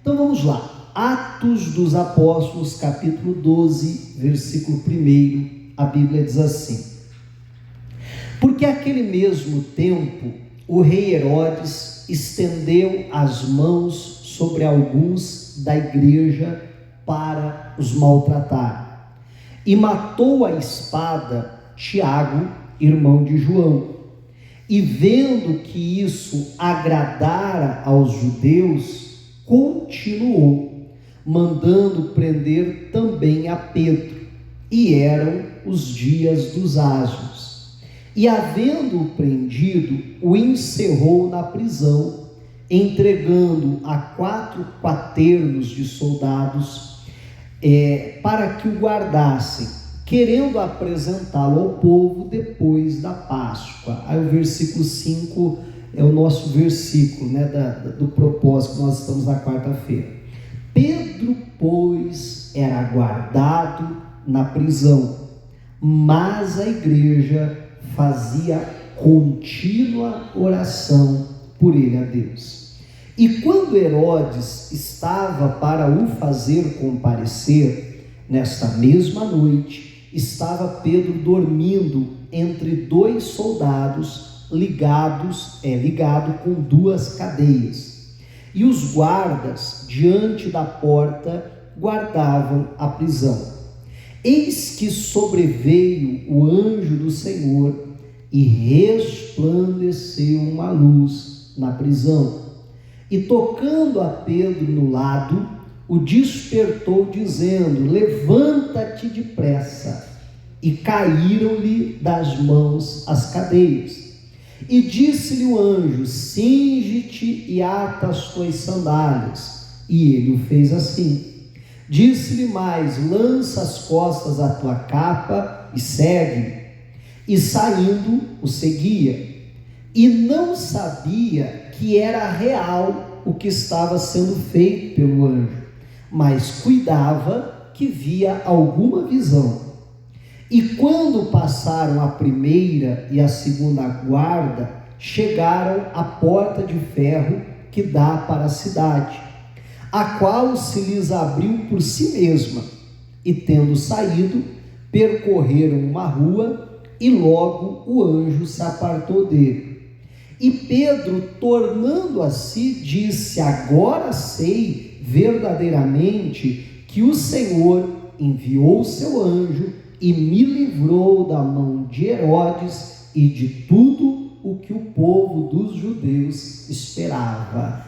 Então vamos lá, Atos dos Apóstolos, capítulo 12, versículo 1, a Bíblia diz assim: porque aquele mesmo tempo o rei Herodes estendeu as mãos sobre alguns da igreja para os maltratar, e matou à espada Tiago, irmão de João. E vendo que isso agradara aos judeus, continuou, mandando prender também a Pedro. E eram os dias dos asmos. E havendo-o prendido, o encerrou na prisão, entregando a 4 quaternos de soldados para que o guardassem, querendo apresentá-lo ao povo depois da Páscoa. Aí o versículo 5 é o nosso versículo, do propósito que nós estamos na quarta-feira. Pedro, pois, era guardado na prisão, mas a igreja fazia contínua oração por ele a Deus. E quando Herodes estava para o fazer comparecer, nesta mesma noite, estava Pedro dormindo entre 2 soldados, ligado com 2 cadeias. E os guardas, diante da porta, guardavam a prisão. Eis que sobreveio o anjo do Senhor, e resplandeceu uma luz na prisão. E tocando a Pedro no lado, o despertou, dizendo: levanta-te depressa. E caíram-lhe das mãos as cadeias. E disse-lhe o anjo: cinge-te e ata as tuas sandálias. E ele o fez assim. Disse-lhe mais: lança as costas a tua capa e segue-me. E saindo, o seguia. E não sabia que era real o que estava sendo feito pelo anjo, mas cuidava que via alguma visão. E quando passaram a primeira e a segunda guarda, chegaram à porta de ferro que dá para a cidade, a qual se lhes abriu por si mesma, e tendo saído, percorreram uma rua, e logo o anjo se apartou dele. E Pedro, tornando a si, disse: agora sei verdadeiramente que o Senhor enviou o seu anjo e me livrou da mão de Herodes e de tudo o que o povo dos judeus esperava,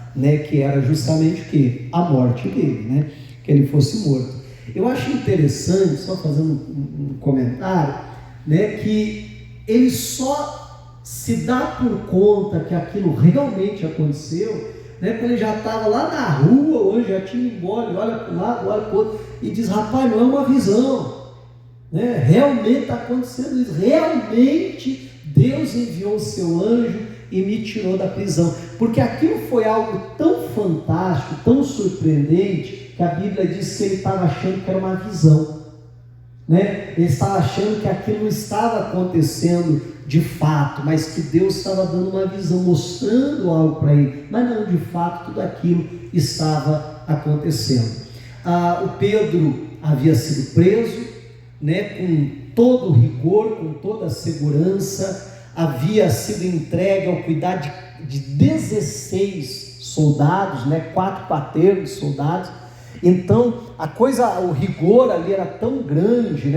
que era justamente o quê? A morte dele, que ele fosse morto. Eu acho interessante, só fazendo um comentário, que ele só se dá por conta que aquilo realmente aconteceu, quando ele já estava lá na rua, ou já tinha ido embora, olha para um lado, olha para o outro, e diz: rapaz, não é uma visão, realmente está acontecendo isso, realmente Deus enviou o seu anjo e me tirou da prisão, porque aquilo foi algo tão fantástico, tão surpreendente, que a Bíblia diz que ele estava achando que era uma visão, ele estava achando que aquilo não estava acontecendo de fato, mas que Deus estava dando uma visão, mostrando algo para ele, mas não, de fato tudo aquilo estava acontecendo. O Pedro havia sido preso, com todo o rigor, com toda a segurança, havia sido entregue ao cuidado de 16 soldados, 4 quaternos de soldados. Então o rigor ali era tão grande,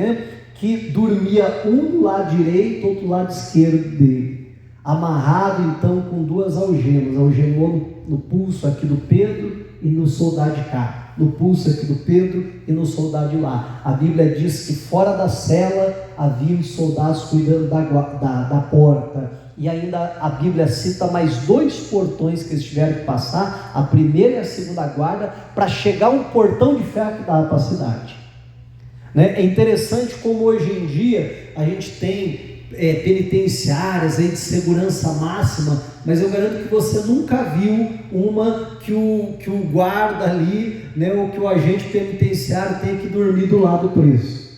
que dormia um do lado direito, outro do lado esquerdo dele, amarrado então com 2 algemas, algemou no pulso aqui do Pedro e no soldado de cá, no pulso aqui do Pedro e no soldado de lá. A Bíblia diz que fora da cela havia os soldados cuidando da porta, e ainda a Bíblia cita mais 2 portões que eles tiveram que passar, a primeira e a segunda guarda, para chegar um portão de ferro que dava para a cidade. É interessante como hoje em dia a gente tem penitenciárias de segurança máxima, mas eu garanto que você nunca viu uma que o guarda ali, ou que o agente penitenciário tem que dormir do lado preso.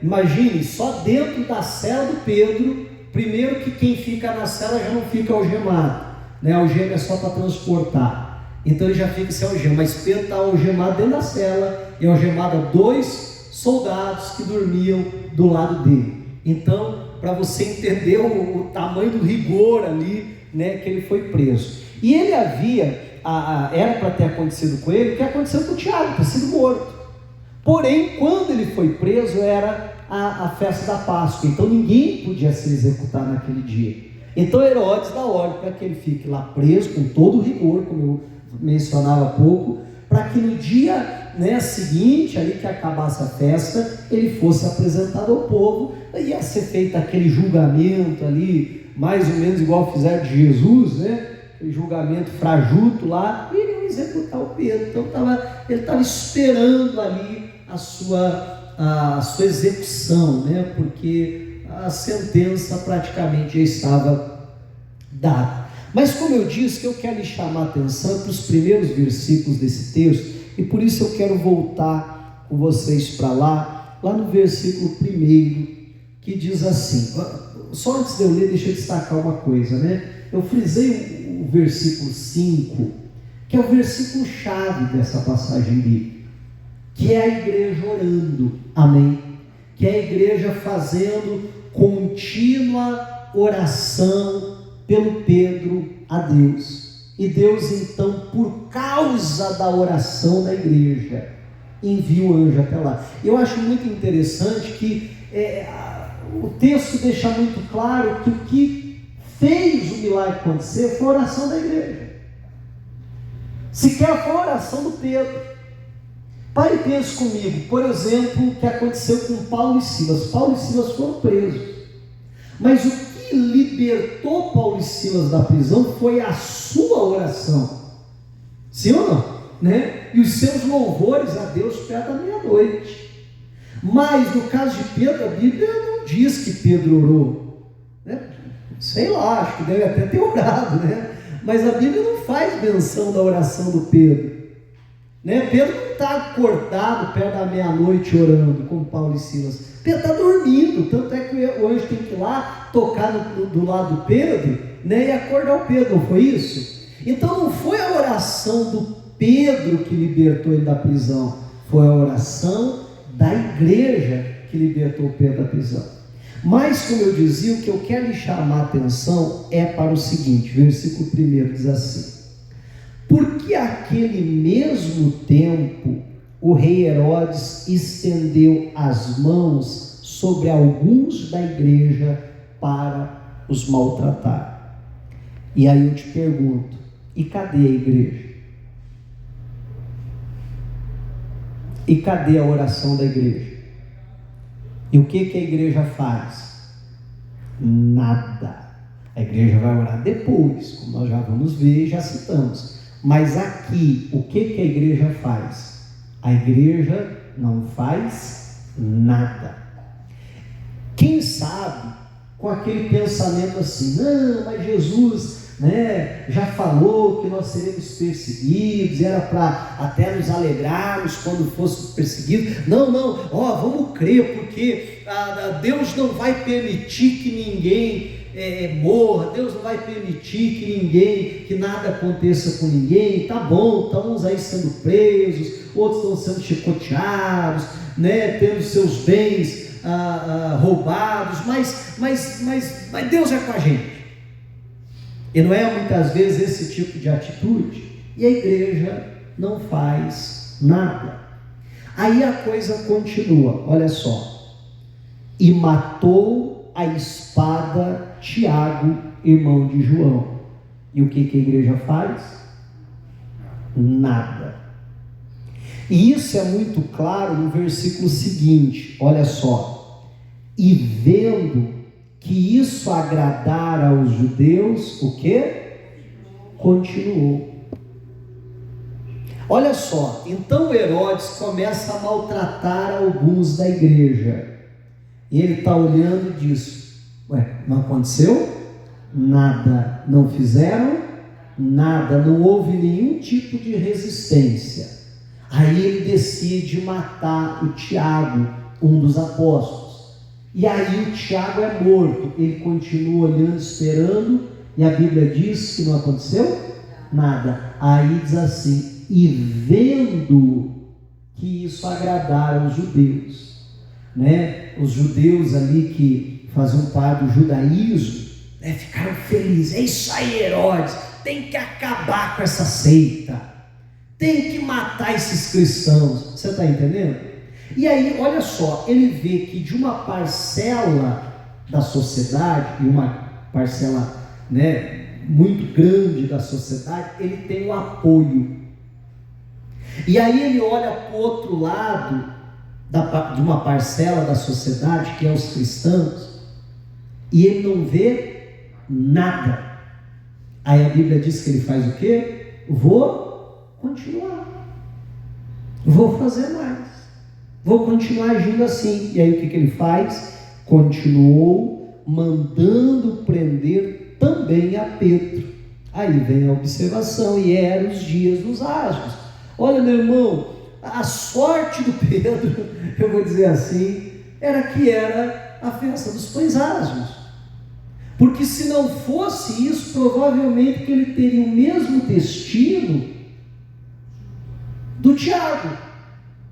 Imagine, só dentro da cela do Pedro, primeiro que quem fica na cela já não fica algemado, a algema é só para transportar. Então ele já fica sem algema, mas Pedro está algemado dentro da cela e algemado a 2 soldados que dormiam do lado dele. Então, para você entender o tamanho do rigor ali, né, que ele foi preso. E ele era para ter acontecido com ele o que aconteceu com o Tiago, ter sido morto. Porém, quando ele foi preso, era a festa da Páscoa, então ninguém podia ser executado naquele dia. Então Herodes dá ordem para que ele fique lá preso com todo o rigor, como eu mencionava há pouco, para que no dia, né, seguinte, ali que acabasse a festa, ele fosse apresentado ao povo, ia ser feito aquele julgamento ali, mais ou menos igual fizeram de Jesus, né? Aquele julgamento frajuto lá, e iriam executar o Pedro. Então ele estava esperando ali a sua execução, né? Porque a sentença praticamente já estava dada. Mas como eu disse, que eu quero lhe chamar a atenção para os primeiros versículos desse texto, e por isso eu quero voltar com vocês para lá no versículo 1, que diz assim, só antes de eu ler, deixa eu destacar uma coisa, né? Eu frisei o versículo 5, que é o versículo chave dessa passagem bíblica, que é a igreja orando, amém? Que é a igreja fazendo contínua oração pelo Pedro a Deus. E Deus então, por causa da oração da igreja, envia o anjo até lá. Eu acho muito interessante que o texto deixa muito claro que o que fez o milagre acontecer foi a oração da igreja. Sequer foi a oração do Pedro. Pare e pense comigo, por exemplo, o que aconteceu com Paulo e Silas. Paulo e Silas foram presos, mas o que libertou Paulo e Silas da prisão foi a sua oração, sim ou não? Né? E os seus louvores a Deus perto da meia-noite. Mas no caso de Pedro, a Bíblia não diz que Pedro orou, né? Sei lá, acho que deve até ter orado, né? Mas a Bíblia não faz menção da oração do Pedro, né? Pedro não está acordado perto da meia-noite orando, como Paulo e Silas. Pedro está dormindo, tanto é que o anjo tem que ir lá, tocar do lado do Pedro, né, e acordar o Pedro, não foi isso? Então não foi a oração do Pedro que libertou ele da prisão, foi a oração da igreja que libertou Pedro da prisão. Mas, como eu dizia, o que eu quero lhe chamar a atenção é para o seguinte, versículo 1 diz assim: porque aquele mesmo tempo o rei Herodes estendeu as mãos sobre alguns da igreja para os maltratar. E aí eu te pergunto, e cadê a igreja? E cadê a oração da igreja? E o que a igreja faz? Nada. A igreja vai orar depois, como nós já vamos ver e já citamos. Mas aqui, o que a igreja faz? A igreja não faz nada. Quem sabe com aquele pensamento assim, não, mas Jesus, né, já falou que nós seremos perseguidos, era para até nos alegrarmos quando fôssemos perseguidos. Não, vamos crer, porque Deus não vai permitir que ninguém morra, Deus não vai permitir que nada aconteça com ninguém. Tá bom, estão uns aí sendo presos, outros estão sendo chicoteados, né, tendo seus bens roubados, mas Deus é com a gente. E não é muitas vezes esse tipo de atitude, e a igreja não faz nada. Aí a coisa continua, olha só: e matou a espada Tiago, irmão de João. E o que a igreja faz? Nada. E isso é muito claro no versículo seguinte, olha só: e vendo que isso agradara aos judeus, o que? Continuou. Olha só, então Herodes começa a maltratar alguns da igreja. E ele está olhando e diz: ué, não aconteceu? Nada, não fizeram nada, não houve nenhum tipo de resistência. Aí ele decide matar o Tiago, um dos apóstolos. E aí o Tiago é morto. Ele continua olhando, esperando, e a Bíblia diz que não aconteceu nada. Aí diz assim: e vendo que isso agradaram os judeus, né? Os judeus ali que faziam parte do judaísmo, né? Ficaram felizes. É isso aí, Herodes, tem que acabar com essa seita, tem que matar esses cristãos. Você está entendendo? E aí, olha só, ele vê que de uma parcela da sociedade, e uma parcela, né, muito grande da sociedade, ele tem o apoio. E aí ele olha para o outro lado de uma parcela da sociedade, que é os cristãos, e ele não vê nada. Aí a Bíblia diz que ele faz o quê? Vou continuar, vou fazer mais, vou continuar agindo assim. E aí o que ele faz? Continuou mandando prender também a Pedro. Aí vem a observação: e eram os dias dos asmos. Olha, meu irmão, a sorte do Pedro, eu vou dizer assim, era que era a festa dos pães asmos. Porque se não fosse isso, provavelmente que ele teria o mesmo destino do Tiago.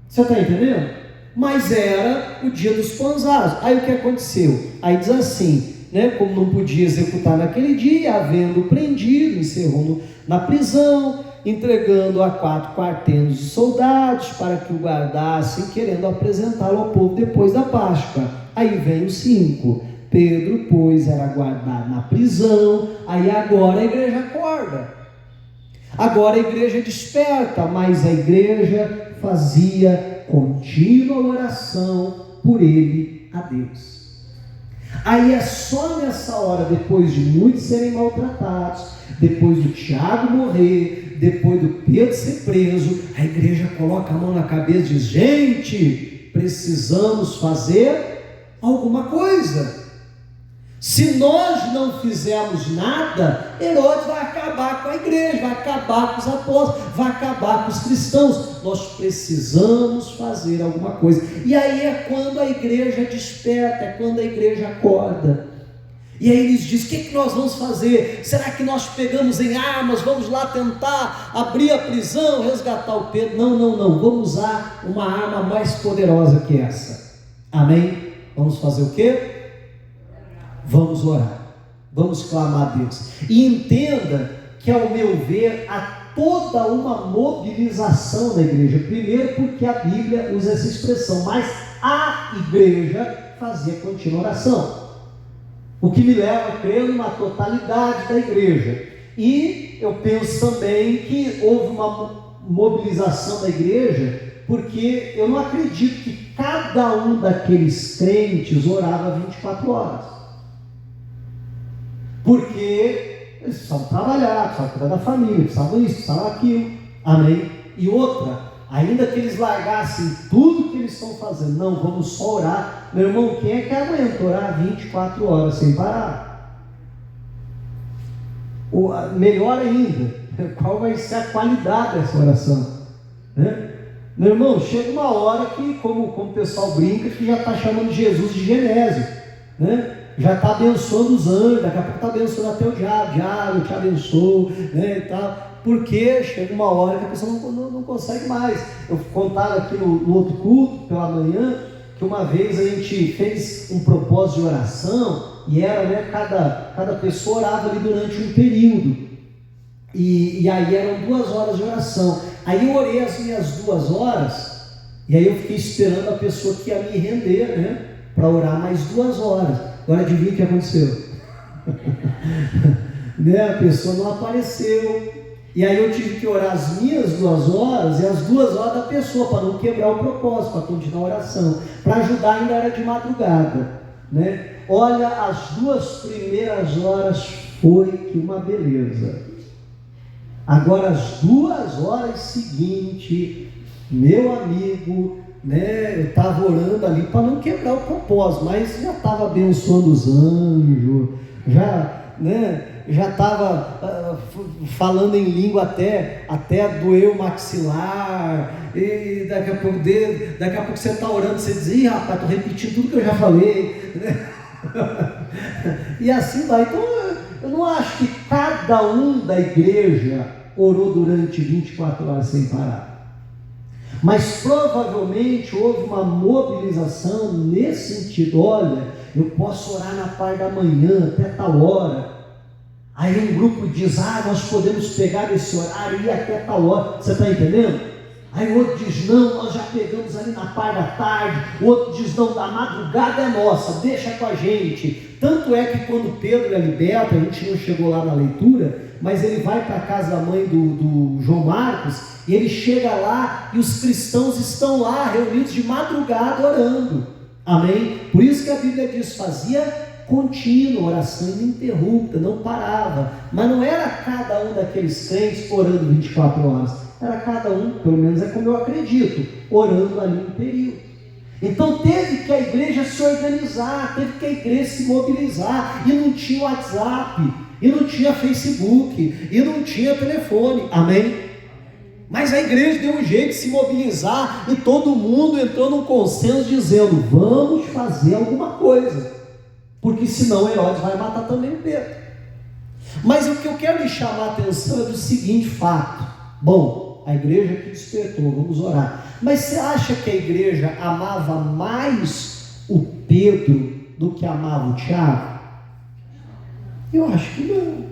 Você está entendendo? Mas era o dia dos pães asmos. Aí o que aconteceu? Aí diz assim, né, como não podia executar naquele dia, havendo prendido, encerrou na prisão, entregando a 4 quartenos de soldados para que o guardassem, querendo apresentá-lo ao povo depois da Páscoa. Aí vem o 5. Pedro, pois, era guardado na prisão. Aí agora a igreja acorda, agora a igreja desperta, mas a igreja fazia contínua oração por ele a Deus. Aí é só nessa hora, depois de muitos serem maltratados, depois do Tiago morrer, depois do Pedro ser preso, a igreja coloca a mão na cabeça e diz: gente, precisamos fazer alguma coisa. Se nós não fizermos nada, Herodes vai acabar com a igreja, vai acabar com os apóstolos, vai acabar com os cristãos. Nós precisamos fazer alguma coisa. E aí é quando a igreja desperta, é quando a igreja acorda. E aí eles dizem: o que nós vamos fazer? Será que nós pegamos em armas, vamos lá tentar abrir a prisão, resgatar o Pedro? Não, vamos usar uma arma mais poderosa que essa. Amém? Vamos fazer o quê? Vamos orar, vamos clamar a Deus. E entenda que, ao meu ver, há toda uma mobilização da igreja. Primeiro porque a Bíblia usa essa expressão, mas a igreja fazia contínua oração, o que me leva a crer numa totalidade da igreja. E eu penso também que houve uma mobilização da igreja, porque eu não acredito que cada um daqueles crentes orava 24 horas. Porque eles precisavam trabalhar, precisavam cuidar da família, precisavam isso, precisavam aquilo. Amém? E outra, ainda que eles largassem tudo que eles estão fazendo, não, vamos só orar. Meu irmão, quem é que aguenta orar 24 horas sem parar? Ou, melhor ainda, qual vai ser a qualidade dessa oração? Né? Meu irmão, chega uma hora que, como o pessoal brinca, que já está chamando Jesus de Genésio, né? Já está abençoando os anjos, daqui a pouco está abençoando até o diabo, eu te abençoo, né, e tal, porque chega uma hora que a pessoa não consegue mais. Eu contava aqui no outro culto, pela manhã, que uma vez a gente fez um propósito de oração, e era, né, cada pessoa orava ali durante um período, e aí eram 2 horas de oração. Aí eu orei as minhas 2 horas, e aí eu fiquei esperando a pessoa que ia me render, né, para orar mais 2 horas. Agora adivinha o que aconteceu? Né? A pessoa não apareceu. E aí eu tive que orar as minhas 2 horas e as 2 horas da pessoa, para não quebrar o propósito, para continuar a oração. Para ajudar, ainda era de madrugada, né? Olha, as 2 primeiras horas foi que uma beleza. Agora as 2 horas seguintes, meu amigo, né, eu estava orando ali para não quebrar o propósito, mas já estava abençoando os anjos, já estava falando em língua até doer o maxilar, e daqui a pouco você está orando, você diz: ih, rapaz, estou repetindo tudo que eu já falei, né? E assim vai. Então eu não acho que cada um da igreja orou durante 24 horas sem parar. Mas provavelmente houve uma mobilização nesse sentido. Olha, eu posso orar na parte da manhã até tal hora. Aí um grupo diz, nós podemos pegar esse horário e ir até tal hora. Você está entendendo? Aí o outro diz, não, nós já pegamos ali na parte da tarde. O outro diz, não, da madrugada é nossa, deixa com a gente. Tanto é que quando Pedro é liberto, a gente não chegou lá na leitura, mas ele vai para a casa da mãe do João Marcos, e ele chega lá, e os cristãos estão lá, reunidos de madrugada, orando. Amém? Por isso que a Bíblia diz, fazia contínua oração ininterrupta, não parava. Mas não era cada um daqueles crentes orando 24 horas. Era cada um, pelo menos é como eu acredito, orando ali um período. Então teve que a igreja se organizar, teve que a igreja se mobilizar, e não tinha WhatsApp, e não tinha Facebook, e não tinha telefone, amém? Mas a igreja deu um jeito de se mobilizar, e todo mundo entrou num consenso dizendo, vamos fazer alguma coisa, porque senão Herodes vai matar também o Pedro. Mas o que eu quero lhe chamar a atenção é do seguinte fato. Bom, a igreja que despertou, vamos orar. Mas você acha que a igreja amava mais o Pedro do que amava o Tiago? Eu acho que não.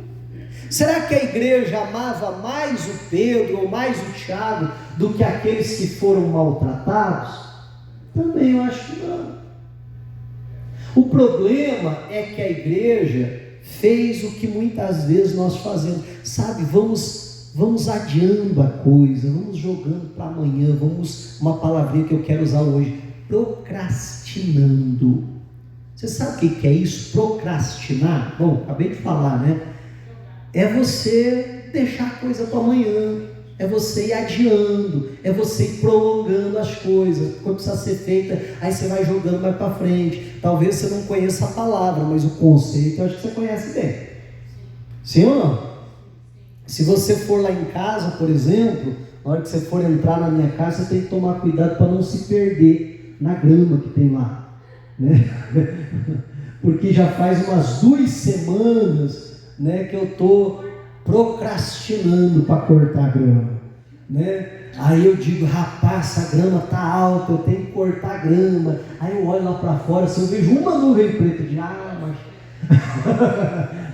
Será que a igreja amava mais o Pedro ou mais o Tiago do que aqueles que foram maltratados? Também eu acho que não. O problema é que a igreja fez o que muitas vezes nós fazemos. Sabe, vamos adiando a coisa, vamos jogando para amanhã, uma palavrinha que eu quero usar hoje, procrastinando. Você sabe o que é isso? Procrastinar? Bom, acabei de falar, né? É você deixar a coisa para amanhã, é você ir adiando, é você ir prolongando as coisas. Quando precisa ser feita, aí você vai jogando mais para frente. Talvez você não conheça a palavra, mas o conceito eu acho que você conhece bem. Sim ou não? Se você for lá em casa, por exemplo, na hora que você for entrar na minha casa, você tem que tomar cuidado para não se perder na grama que tem lá, né? Porque já faz umas 2 semanas, né, que eu estou procrastinando para cortar a grama, né? Aí eu digo, rapaz, essa grama está alta, eu tenho que cortar a grama. Aí eu olho lá para fora, se eu vejo uma nuvem preta, eu digo, mas...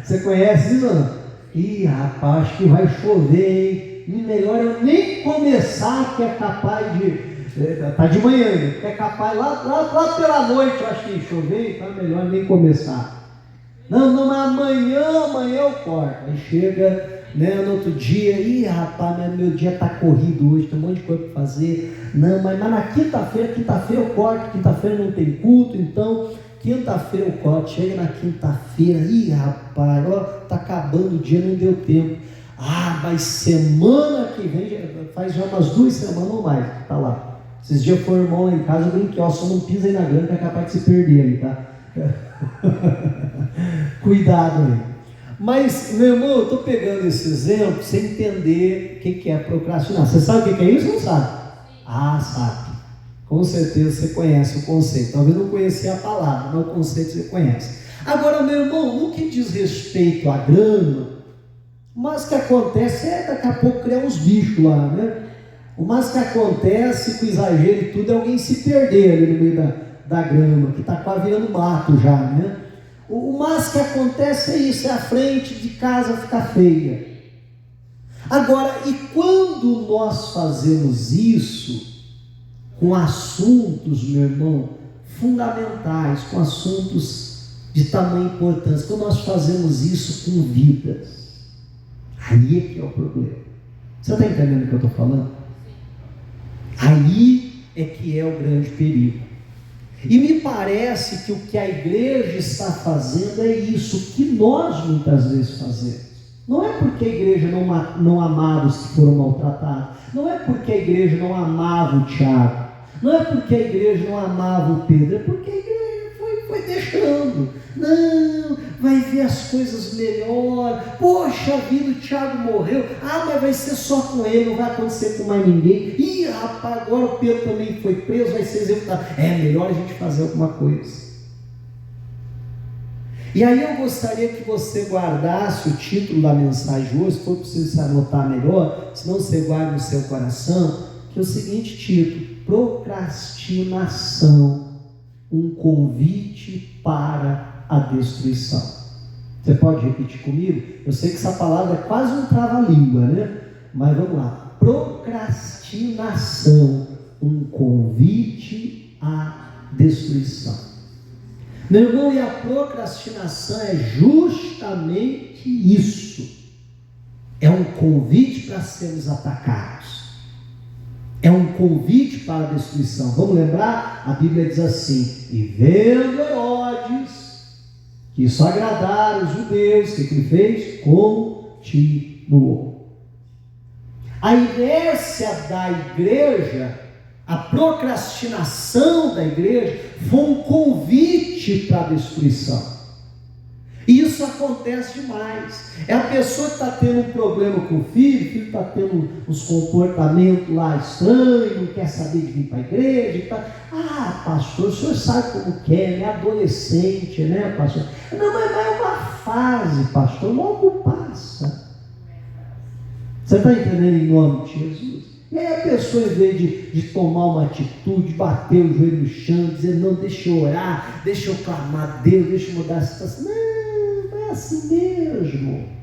Você conhece isso ou não? Ih, rapaz, acho que vai chover, hein? E melhor eu nem começar, que é capaz de... Está de manhã, que é capaz, lá pela noite, eu acho que chover, então é melhor nem começar. Não, mas amanhã eu corto. Aí chega, né, no outro dia, ih, rapaz, meu dia está corrido hoje, tem um monte de coisa para fazer. Não, mas na quinta-feira eu corto, quinta-feira não tem culto, então... Quinta-feira eu corto, chega na quinta-feira, ih, rapaz, está acabando o dia, não deu tempo. Mas semana que vem, faz já umas 2 semanas ou mais, tá lá. Esses dias foi o irmão lá em casa, eu brinquei, só não pisa aí na grama que é capaz de se perder ali, tá? Cuidado aí. Mas, meu irmão, eu estou pegando esse exemplo sem entender o que é procrastinar. Você sabe o que é isso ou não sabe? Sabe. Com certeza você conhece o conceito. Talvez não conhecia a palavra, mas o conceito você conhece. Agora, meu irmão, no que diz respeito à grama, o mais que acontece é daqui a pouco criar uns bichos lá, né? O mais que acontece com exagero e tudo é alguém se perder ali no meio da grama, que está quase virando mato já, né? O mais que acontece é isso, é a frente de casa ficar feia. Agora, e quando nós fazemos isso com assuntos, meu irmão, fundamentais, com assuntos de tamanha importância, quando nós fazemos isso com vidas, aí é que é o problema. Você está entendendo o que eu estou falando? Aí é que é o grande perigo. E me parece que o que a igreja está fazendo é isso que nós muitas vezes fazemos. Não é porque a igreja não amava os que foram maltratados, não é porque a igreja não amava o Tiago, não é porque a igreja não amava o Pedro, é porque a igreja foi deixando. Não, vai ver as coisas melhor. Poxa vida, o Tiago morreu. Mas vai ser só com ele, não vai acontecer com mais ninguém. Ih, rapaz, agora o Pedro também foi preso, vai ser executado. É melhor a gente fazer alguma coisa. E aí eu gostaria que você guardasse o título da mensagem de hoje, se for preciso se anotar melhor, se não você guarda no seu coração, que é o seguinte título: procrastinação, um convite para a destruição. Você pode repetir comigo? Eu sei que essa palavra é quase um trava-língua, né? Mas vamos lá. Procrastinação, um convite à destruição. Meu irmão, e a procrastinação é justamente isso. É um convite para sermos atacados. É um convite para a destruição. Vamos lembrar? A Bíblia diz assim: e vendo Herodes que isso agradara os judeus, o que ele fez? Continuou. A inércia da igreja, a procrastinação da igreja, foi um convite para a destruição. E isso acontece demais. É a pessoa que está tendo um problema com o filho está tendo uns comportamentos lá estranhos, não quer saber de vir para a igreja e tal. Ah, pastor, o senhor sabe como que é, né? Adolescente, né, pastor? Não, mas é uma fase, pastor, logo passa. Você está entendendo, em nome de Jesus? E aí a pessoa, em vez de tomar uma atitude, bater o joelho no chão, dizer: não, deixa eu orar, deixa eu clamar a Deus, deixa eu mudar a situação. Não é assim mesmo.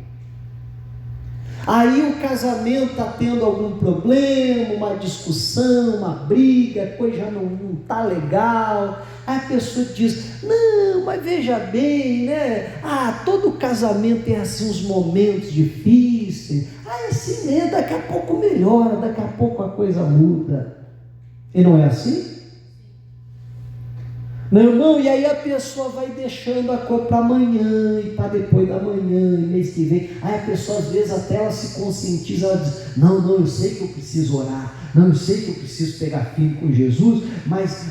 Aí o casamento está tendo algum problema, uma discussão, uma briga, a coisa já não está legal. Aí a pessoa diz: não, mas veja bem, né? Todo casamento tem assim uns momentos difíceis. É assim mesmo, daqui a pouco melhora, daqui a pouco a coisa muda. E não é assim? Meu irmão, e aí a pessoa vai deixando a coisa para amanhã, e para depois da manhã, e mês que vem. Aí a pessoa, às vezes, até ela se conscientiza, ela diz: não, eu sei que eu preciso orar, não, eu sei que eu preciso pegar firme com Jesus, mas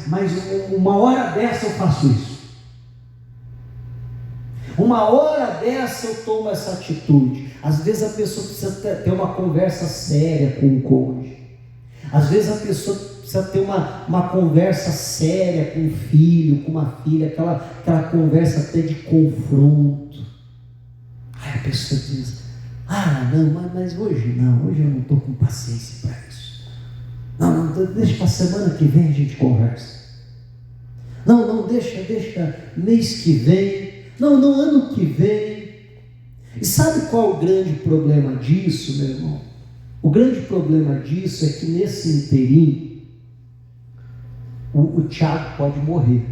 uma hora dessa eu faço isso. Uma hora dessa eu tomo essa atitude. Às vezes a pessoa precisa ter uma conversa séria com o cônjuge. Às vezes a pessoa precisa ter uma conversa séria com o filho, com uma filha, aquela conversa até de confronto. Aí a pessoa diz: não, mas hoje eu não estou com paciência para isso. Não, deixa para a semana que vem a gente conversa. Não, deixa mês que vem. Não, ano que vem. E sabe qual é o grande problema disso, meu irmão? O grande problema disso é que nesse inteirinho, o Tiago pode morrer.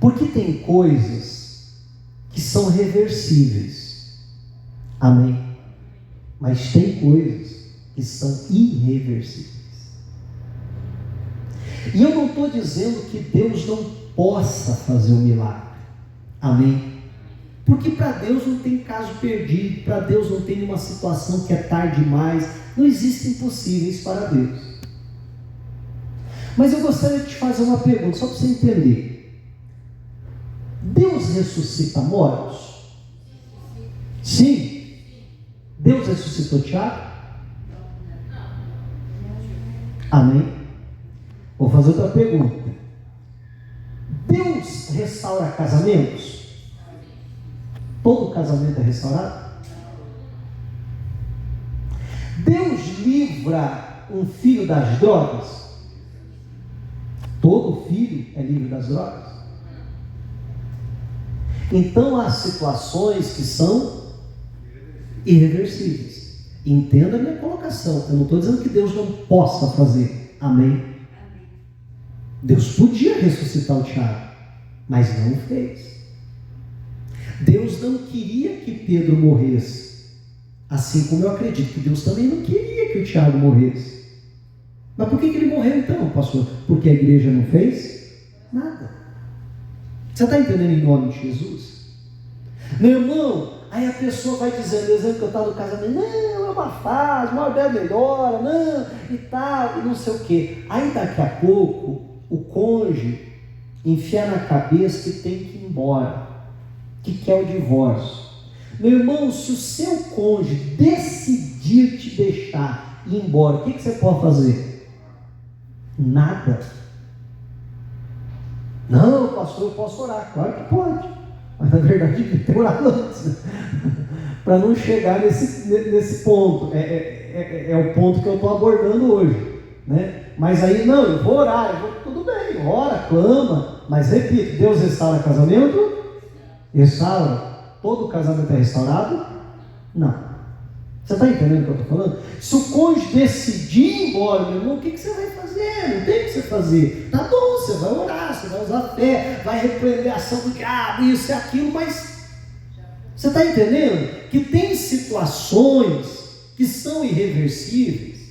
Porque tem coisas que são reversíveis. Amém? Mas tem coisas que são irreversíveis. E eu não estou dizendo que Deus não possa fazer um milagre. Amém? Porque para Deus não tem caso perdido, para Deus não tem uma situação que é tarde demais, não existem impossíveis para Deus. Mas eu gostaria de te fazer uma pergunta, só para você entender. Deus ressuscita mortos? Sim. Deus ressuscitou Tiago? Amém? Vou fazer outra pergunta. Deus restaura casamentos? Todo casamento é restaurado? Deus livra um filho das drogas? Todo filho é livre das drogas? Então há situações que são irreversíveis. Entenda a minha colocação. Eu não estou dizendo que Deus não possa fazer. Amém? Deus podia ressuscitar o Tiago, mas não fez. Deus não queria que Pedro morresse, assim como eu acredito que Deus também não queria que o Tiago morresse. Mas por que ele morreu então, pastor? Porque a igreja não fez nada. Você está entendendo, em nome de Jesus? Meu irmão, aí a pessoa vai dizendo, exemplo que eu estava no casamento: não, é uma fase, uma hora melhora, não, e tal, e não sei o quê. Aí daqui a pouco o cônjuge enfia na cabeça que tem que ir embora, que quer o divórcio. Meu irmão, se o seu cônjuge decidir te deixar ir embora, o que você pode fazer? Nada. Não, pastor, eu posso orar. Claro que pode, mas na verdade tem que orar antes, né? Para não chegar nesse ponto. É o ponto que eu estou abordando hoje, né? Mas aí, não, eu vou orar, tudo bem, ora, clama, mas repito, Deus restaura casamento? Restaura. Todo casamento é restaurado? Não. Você está entendendo o que eu estou falando? Se o cônjuge decidir ir embora, meu irmão, o que você vai fazer? Não tem o que você fazer. Tá bom, você vai orar, você vai usar fé, vai repreender a ação do diabo, isso e aquilo, mas você está entendendo que tem situações que são irreversíveis.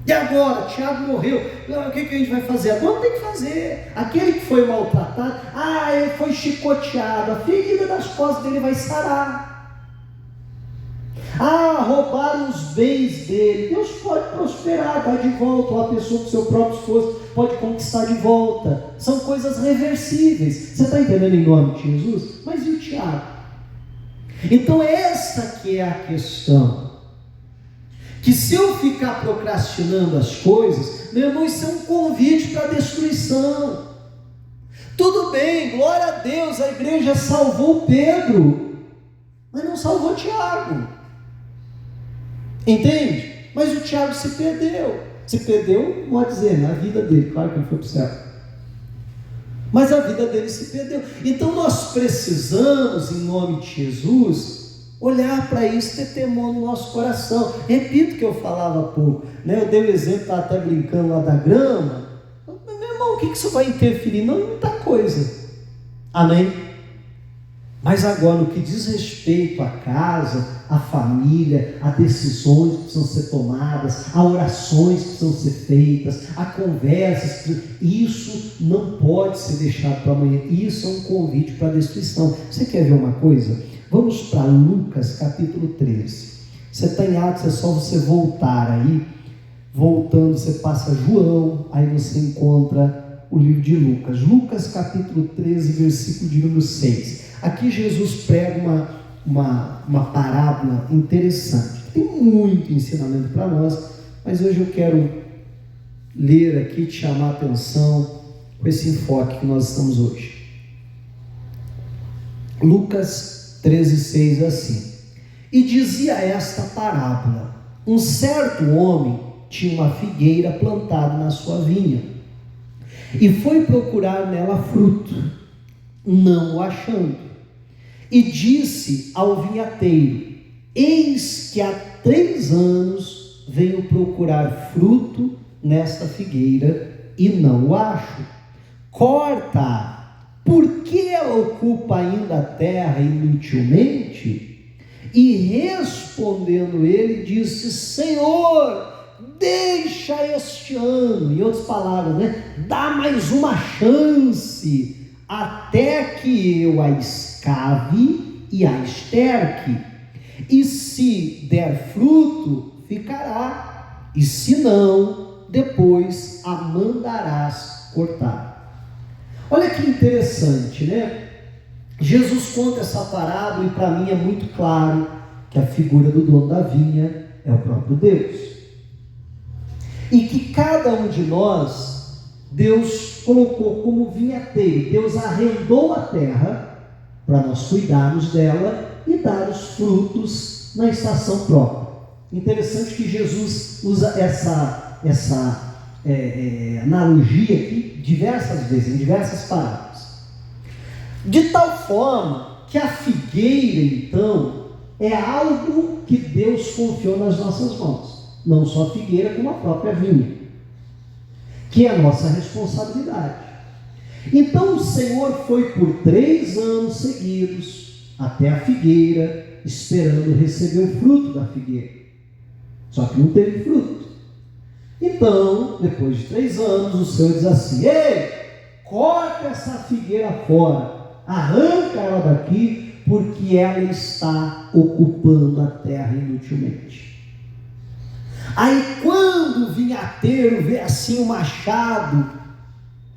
E agora, Tiago morreu, o que a gente vai fazer? Agora tem que fazer. Aquele que foi maltratado, ele foi chicoteado, a ferida das costas dele vai sarar. Roubaram os bens dele, Deus pode prosperar, dar de volta, ou a pessoa com seu próprio esforço pode conquistar de volta. São coisas reversíveis. Você está entendendo em nome de Jesus? Mas e o Tiago? Então essa que é a questão. Que se eu ficar procrastinando as coisas, meu irmão, isso é um convite para a destruição. Tudo bem, glória a Deus, a igreja salvou Pedro, mas não salvou Tiago. Entende? Mas o Tiago se perdeu. Se perdeu, pode dizer, na vida dele, claro que ele foi para o céu. Mas a vida dele se perdeu. Então nós precisamos, em nome de Jesus, olhar para isso, ter temor no nosso coração. Repito o que eu falava há pouco, né? Eu dei o exemplo, estava até brincando lá da grama. Meu irmão, o que isso vai interferir? Não, muita coisa. Amém? Mas agora, no que diz respeito à casa, à família, a decisões que precisam ser tomadas, a orações que precisam ser feitas, a conversas, isso não pode ser deixado para amanhã. Isso é um convite para a destruição. Você quer ver uma coisa? Vamos para Lucas capítulo 13. Você está em Atos, é só você voltar aí. Voltando, você passa João, aí você encontra o livro de Lucas. Lucas capítulo 13, versículo de número 6. Aqui Jesus prega uma parábola interessante. Tem muito ensinamento para nós, mas hoje eu quero ler aqui e te chamar a atenção com esse enfoque que nós estamos hoje. Lucas 13,6 assim: E dizia esta parábola: Um certo homem tinha uma figueira plantada na sua vinha, e foi procurar nela fruto, não o achando, e disse ao vinhateiro: Eis que há 3 anos venho procurar fruto nesta figueira e não o acho. Corta, porque ela ocupa ainda a terra inutilmente? E respondendo ele, disse: Senhor, deixa este ano. Em outras palavras, dá mais uma chance, até que eu a escave e a esterque, e se der fruto, ficará, e se não, depois a mandarás cortar. Olha que interessante, Jesus conta essa parábola e para mim é muito claro que a figura do dono da vinha é o próprio Deus, e que cada um de nós, Deus colocou como vinhateiro. Deus arrendou a terra para nós cuidarmos dela e dar os frutos na estação própria. Interessante que Jesus usa essa analogia aqui diversas vezes, em diversas parábolas, de tal forma que a figueira, então, é algo que Deus confiou nas nossas mãos, não só a figueira, como a própria vinha, que é a nossa responsabilidade. Então o Senhor foi por 3 anos seguidos até a figueira, esperando receber o fruto da figueira, só que não teve fruto. Então, depois de 3 anos, o Senhor diz assim: Ei, corta essa figueira fora, arranca ela daqui, porque ela está ocupando a terra inutilmente. Aí quando o vinhateiro vê assim o machado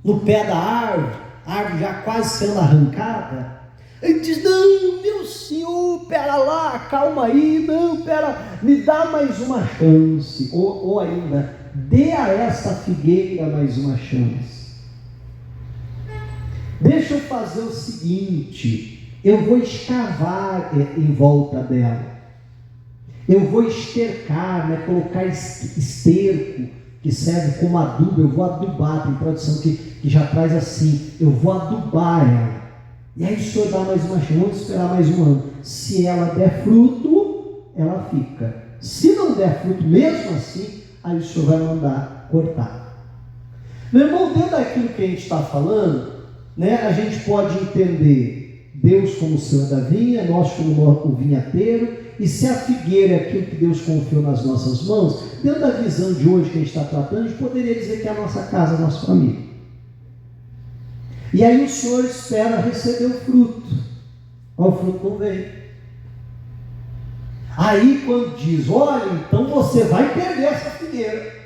no pé da árvore, a árvore já quase sendo arrancada, ele diz: Não, meu senhor, pera lá, calma aí, não, pera, me dá mais uma chance, ou ainda, dê a essa figueira mais uma chance. Deixa eu fazer o seguinte, eu vou escavar em volta dela. Eu vou estercar, né, colocar esterco, que serve como adubo. Eu vou adubar, tem tradução que já traz assim, eu vou adubar ela. E aí o Senhor dá mais uma chance, vamos esperar mais um ano. Se ela der fruto, ela fica. Se não der fruto mesmo assim, aí o Senhor vai mandar cortar. Meu irmão, dentro daquilo que a gente está falando, né, a gente pode entender Deus como o Senhor da vinha, nós como o vinhateiro, e se a figueira é aquilo que Deus confiou nas nossas mãos, dentro da visão de hoje que a gente está tratando, a gente poderia dizer que é a nossa casa, a nossa família. E aí o Senhor espera receber o fruto, mas o fruto não vem. Aí quando diz, olha, então você vai perder essa figueira.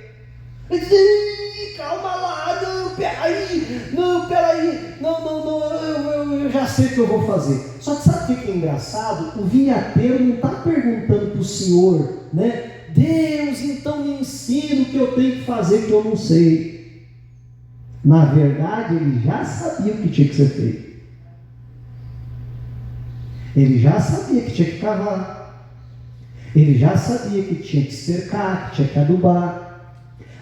Ele diz, calma lá, não, peraí, eu já sei o que eu vou fazer. Só que sabe o que é engraçado? O vinhateiro não está perguntando para o Senhor, né? Deus, então me ensina o que eu tenho que fazer que eu não sei. Na verdade, ele já sabia o que tinha que ser feito. Ele já sabia que tinha que cavar. Ele já sabia que tinha que cercar, que tinha que adubar.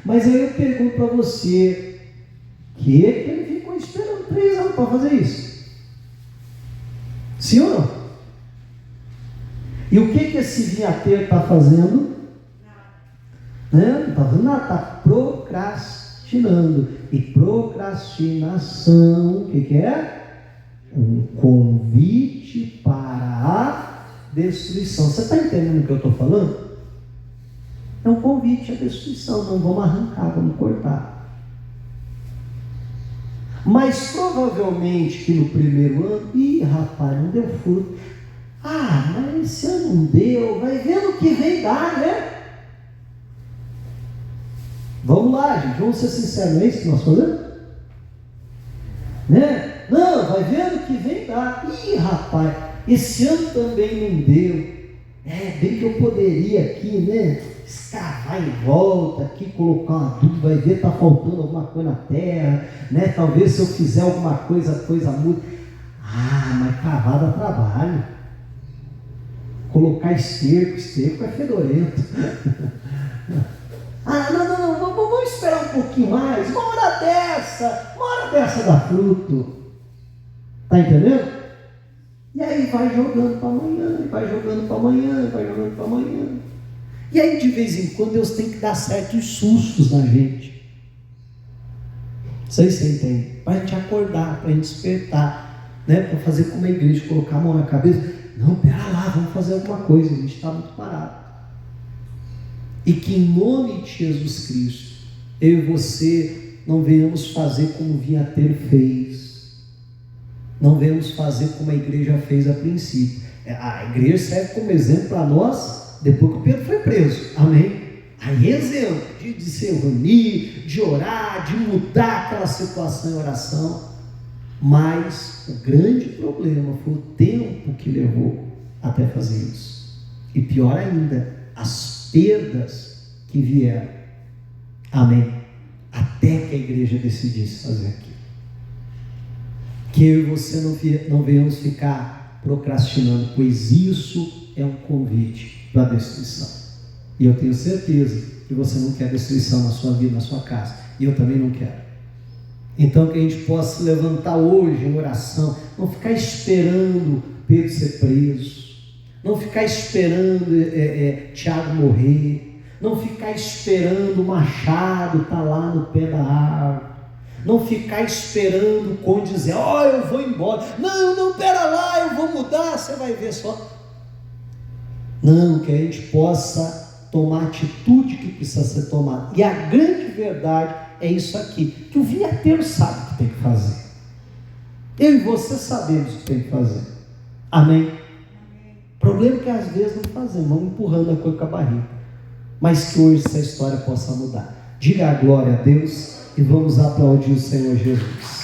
Mas aí eu pergunto para você, que ele ficou esperando 3 anos para fazer isso? Sim ou não? E o que esse vinhateiro está fazendo? Não está fazendo nada, está procrastinando. E procrastinação, o que é? Um convite para a destruição. Você está entendendo o que eu estou falando? É um convite à destruição. Não vamos arrancar, vamos cortar. Mas provavelmente que no primeiro ano, rapaz, não deu fruto. Mas esse ano não deu, vai vendo que vem dar, né? Vamos lá, gente, vamos ser sinceros, não é isso que nós fazemos? Né? Não, vai vendo que vem dar. Rapaz, esse ano também não deu. Bem que eu poderia aqui, né? Escavar em volta aqui, colocar uma adubo, vai ver, está faltando alguma coisa na terra, né? Talvez se eu fizer alguma coisa, a coisa muda. Mas cavar dá trabalho. Colocar esterco é fedorento. Não, vamos esperar um pouquinho mais, uma hora dessa dá fruto. Está entendendo? E aí vai jogando para amanhã, vai jogando para amanhã, vai jogando para amanhã. E aí de vez em quando Deus tem que dar certos sustos na gente. Não sei se você entende. Para a gente acordar, para a gente despertar, né? Para fazer como a igreja, colocar a mão na cabeça. Não, pera lá, vamos fazer alguma coisa, a gente está muito parado. E que em nome de Jesus Cristo, eu e você não venhamos fazer como o vinhateiro fez. Não venhamos fazer como a igreja fez a princípio. A igreja serve como exemplo para nós, depois que o Pedro foi preso. Amém? Aí exemplo de se reunir, de orar, de mudar aquela situação em oração. Mas o grande problema foi o tempo que levou até fazer isso. E pior ainda, as perdas que vieram. Amém? Até que a igreja decidisse fazer aquilo. Que eu e você não venhamos ficar procrastinando, pois isso é um convite para a destruição. E eu tenho certeza que você não quer destruição na sua vida, na sua casa. E eu também não quero. Então que a gente possa se levantar hoje em oração, não ficar esperando Pedro ser preso, não ficar esperando Tiago morrer, não ficar esperando o machado estar lá no pé da árvore, não ficar esperando o cônjuge dizer, eu vou embora, não, pera lá, eu vou mudar, você vai ver só. Não, que a gente possa tomar a atitude que precisa ser tomada. E a grande verdade é isso aqui, que o vinhateiro sabe o que tem que fazer. Eu e você sabemos o que tem que fazer. Amém? O problema é que às vezes não fazemos, vamos empurrando a coisa com a barriga. Mas que hoje essa história possa mudar. Diga a glória a Deus e vamos aplaudir o Senhor Jesus.